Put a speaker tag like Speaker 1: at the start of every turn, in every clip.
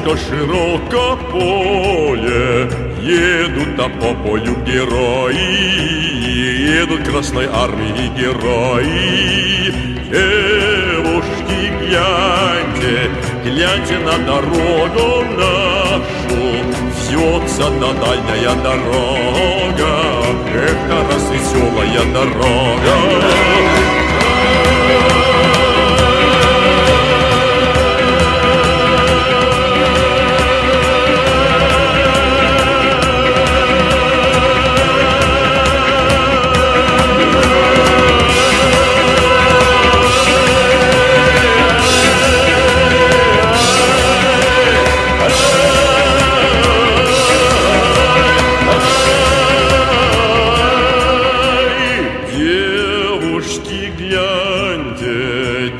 Speaker 1: Полюшка, широко поле, едут там по полю герои, едут Красной Армии герои. Девушки, гляньте, гляньте на дорогу нашу, вьется та дальняя дорога, эх, раз веселая дорога.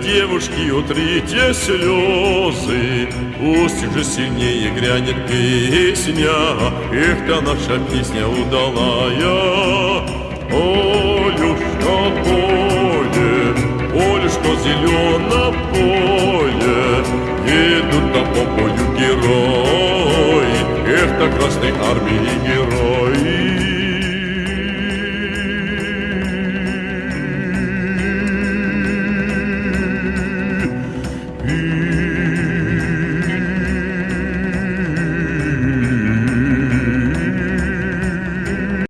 Speaker 1: Девушки, утрите слезы, пусть же сильнее грянет песня. Эх-то наша песня удалая. Полюшка, поле, полюшка, зелено поле, едут там по полю герои, эх-то Красной Армии герои.